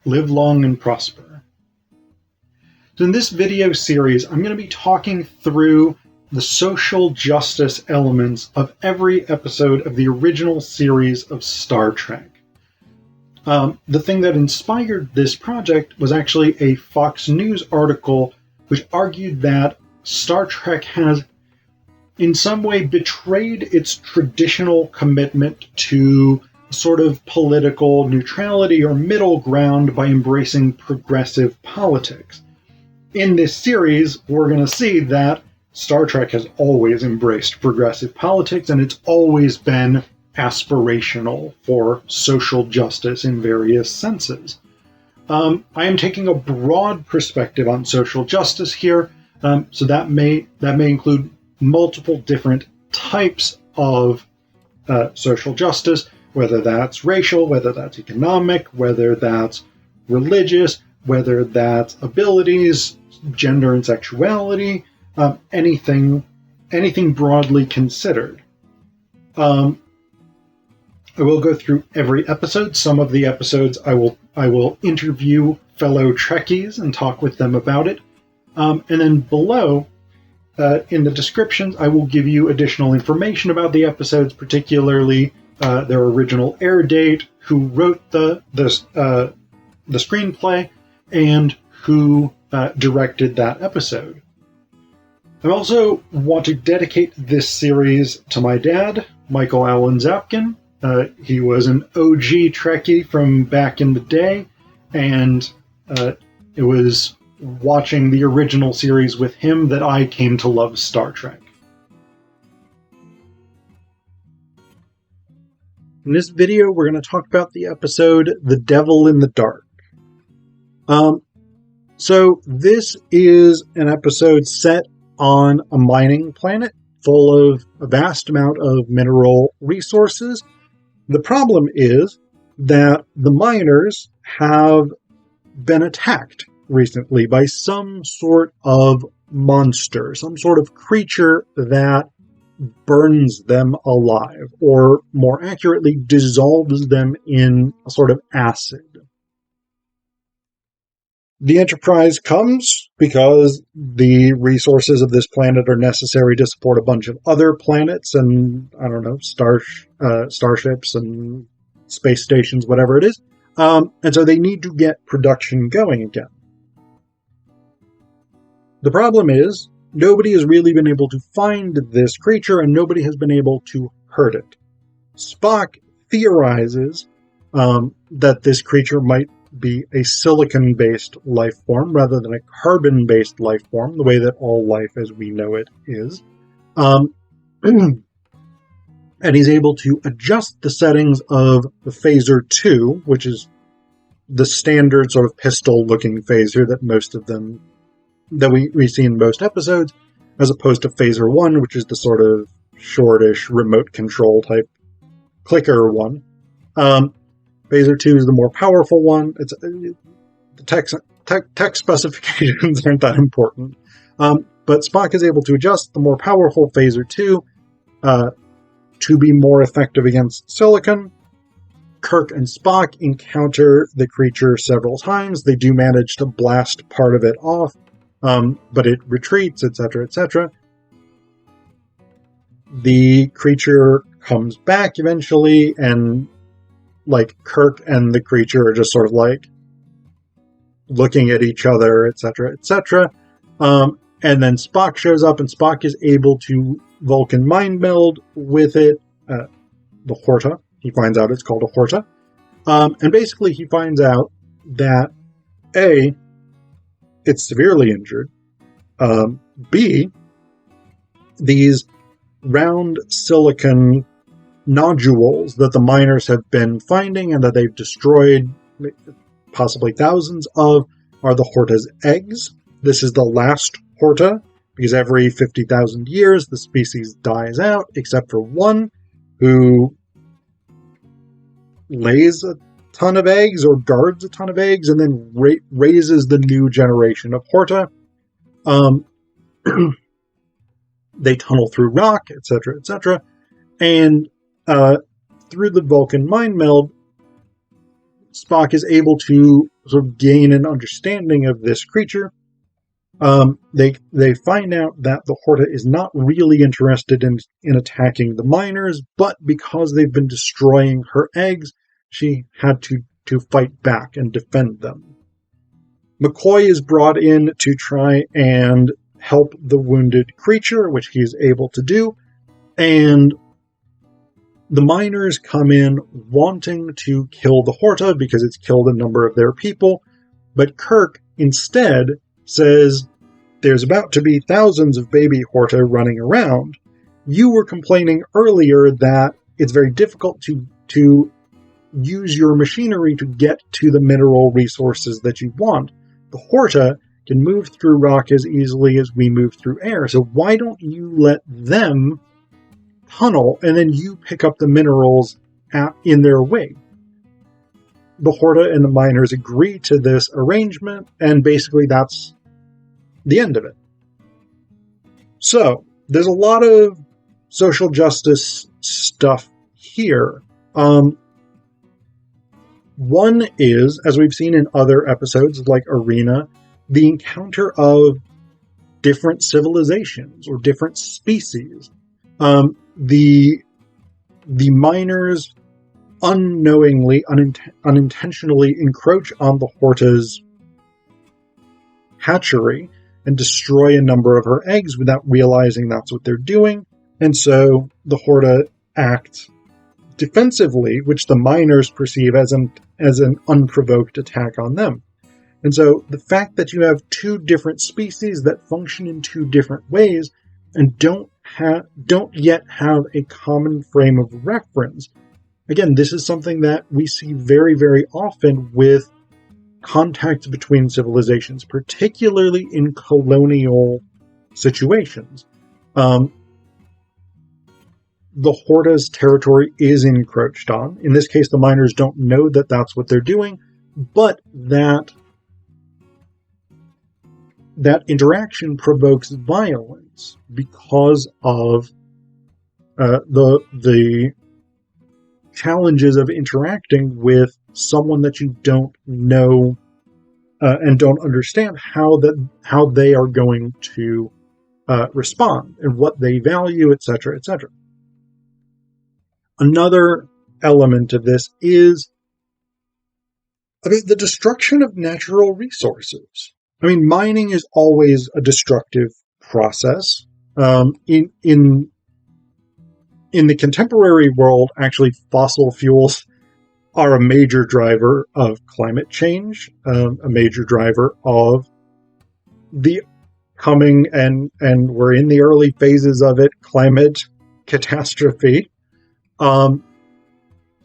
live long and prosper. So in this video series, I'm going to be talking through the social justice elements of every episode of the original series of Star Trek. The thing that inspired this project was actually a Fox News article which argued that Star Trek has in some way betrayed its traditional commitment to sort of political neutrality or middle ground by embracing progressive politics. In this series, we're going to see that Star Trek has always embraced progressive politics, and it's always been aspirational for social justice in various senses. I am taking a broad perspective on social justice here, so that may include multiple different types of social justice, whether that's racial, whether that's economic, whether that's religious, whether that's abilities, gender and sexuality, anything broadly considered. I will go through every episode. Some of the episodes I will interview fellow Trekkies and talk with them about it. And then below, in the descriptions, I will give you additional information about the episodes, particularly their original air date, who wrote the screenplay, and who directed that episode. I also want to dedicate this series to my dad, Michael Allen Zapkin. He was an OG Trekkie from back in the day, and it was watching the original series with him that I came to love Star Trek. In this video, we're going to talk about the episode The Devil in the Dark. So this is an episode set on a mining planet full of a vast amount of mineral resources. The problem is that the miners have been attacked recently by some sort of monster, some sort of creature that burns them alive, or more accurately, dissolves them in a sort of acid. The Enterprise comes because the resources of this planet are necessary to support a bunch of other planets and, starships and space stations, whatever it is. And so they need to get production going again. The problem is, nobody has really been able to find this creature, and nobody has been able to hurt it. Spock theorizes that this creature might be a silicon-based life form rather than a carbon-based life form, the way that all life as we know it is. And he's able to adjust the settings of the Phaser 2, which is the standard sort of pistol-looking phaser that most of them that we see in most episodes, as opposed to Phaser 1, which is the sort of shortish remote control type clicker one. Phaser 2 is the more powerful one. The tech specifications aren't that important. But Spock is able to adjust the more powerful Phaser 2 to be more effective against silicon. Kirk and Spock encounter the creature several times. They do manage to blast part of it off, but it retreats, etc., etc. The creature comes back eventually, and Kirk and the creature are just sort of looking at each other, etc., etc. And then Spock shows up, and Spock is able to Vulcan mind meld with it, the Horta. He finds out it's called a Horta. And basically he finds out that A, it's severely injured. B, these round silicon nodules that the miners have been finding and that they've destroyed possibly thousands of are the Horta's eggs. This is the last Horta, because every 50,000 years the species dies out, except for one who lays a ton of eggs or guards a ton of eggs and then raises the new generation of Horta. They tunnel through rock, etc., etc. And through the Vulcan mind meld, Spock is able to sort of gain an understanding of this creature. They find out that the Horta is not really interested in attacking the miners, but because they've been destroying her eggs, she had to fight back and defend them. McCoy is brought in to try and help the wounded creature, which he is able to do, and the miners come in wanting to kill the Horta because it's killed a number of their people, but Kirk instead says, there's about to be thousands of baby Horta running around. You were complaining earlier that it's very difficult to use your machinery to get to the mineral resources that you want. The Horta can move through rock as easily as we move through air, so why don't you let them tunnel and then you pick up the minerals in their way? The Horta and the miners agree to this arrangement, and basically that's the end of it. So, there's a lot of social justice stuff here. One is, as we've seen in other episodes like Arena, the encounter of different civilizations or different species. The miners unknowingly, unintentionally encroach on the Horta's hatchery and destroy a number of her eggs without realizing that's what they're doing. And so the Horta act defensively, which the miners perceive as an unprovoked attack on them. And so the fact that you have two different species that function in two different ways and don't yet have a common frame of reference. Again, this is something that we see very, very often with contact between civilizations, particularly in colonial situations. The Horta's territory is encroached on. In this case, the miners don't know that that's what they're doing, but that interaction provokes violence because of the challenges of interacting with someone that you don't know and don't understand how they are going to respond and what they value, etc., etc. Another element of this is the destruction of natural resources. I mean, mining is always a destructive process. In the contemporary world, actually, fossil fuels are a major driver of climate change, a major driver of the coming, and we're in the early phases of it, climate catastrophe. So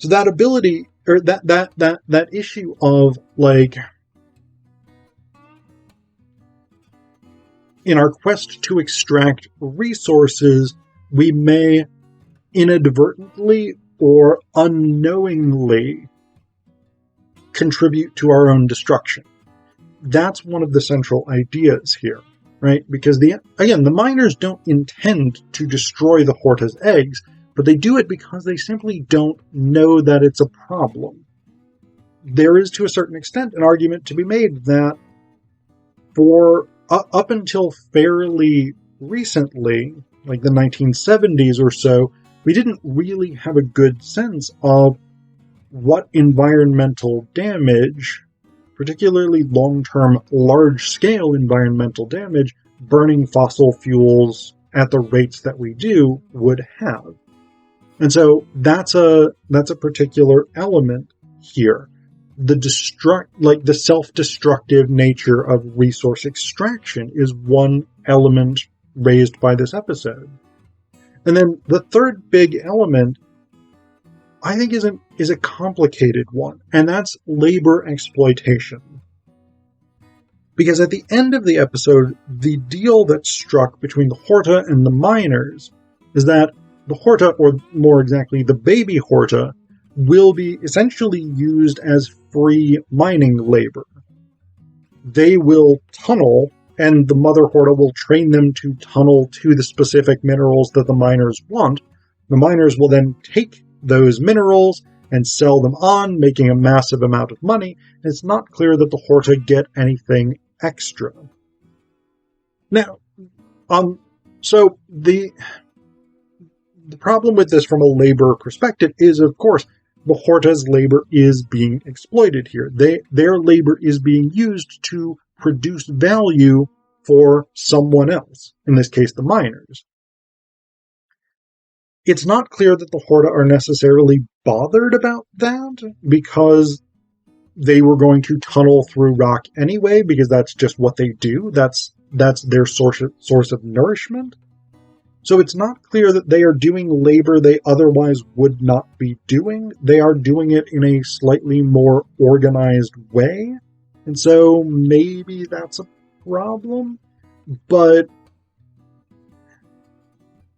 that ability, or that issue of, like, in our quest to extract resources, we may inadvertently or unknowingly contribute to our own destruction. That's one of the central ideas here, right? Because the miners don't intend to destroy the Horta's eggs, but they do it because they simply don't know that it's a problem. There is, to a certain extent, an argument to be made that for up until fairly recently, like the 1970s or so, we didn't really have a good sense of what environmental damage, particularly long-term, large-scale environmental damage, burning fossil fuels at the rates that we do would have. And so that's a particular element here. The self-destructive nature of resource extraction is one element raised by this episode. And then the third big element, I think, is a complicated one, and that's labor exploitation. Because at the end of the episode, the deal that's struck between the Horta and the miners is that the Horta, or more exactly, the baby Horta, will be essentially used as free mining labor. They will tunnel, and the mother Horta will train them to tunnel to the specific minerals that the miners want. The miners will then take those minerals and sell them on, making a massive amount of money. And it's not clear that the Horta get anything extra. Now, so the problem with this from a labor perspective is, of course, the Horta's labor is being exploited here. Their labor is being used to produce value for someone else, in this case, the miners. It's not clear that the Horta are necessarily bothered about that, because they were going to tunnel through rock anyway, because that's just what they do. That's their source of nourishment. So it's not clear that they are doing labor they otherwise would not be doing. They are doing it in a slightly more organized way. And so maybe that's a problem. But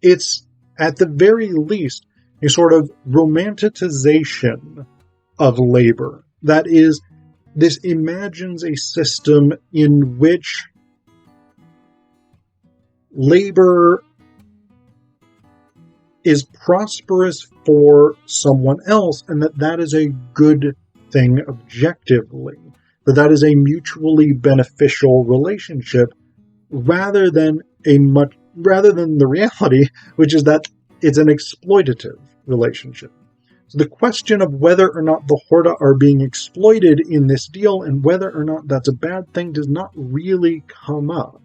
it's, at the very least, a sort of romanticization of labor. That is, this imagines a system in which labor is prosperous for someone else, and that is a good thing objectively. That is a mutually beneficial relationship, rather than the reality, which is that it's an exploitative relationship. So the question of whether or not the Horta are being exploited in this deal, and whether or not that's a bad thing, does not really come up.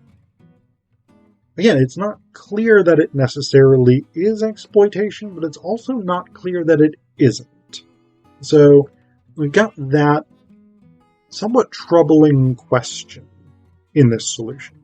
Again, it's not clear that it necessarily is exploitation, but it's also not clear that it isn't. So we've got that somewhat troubling question in this solution.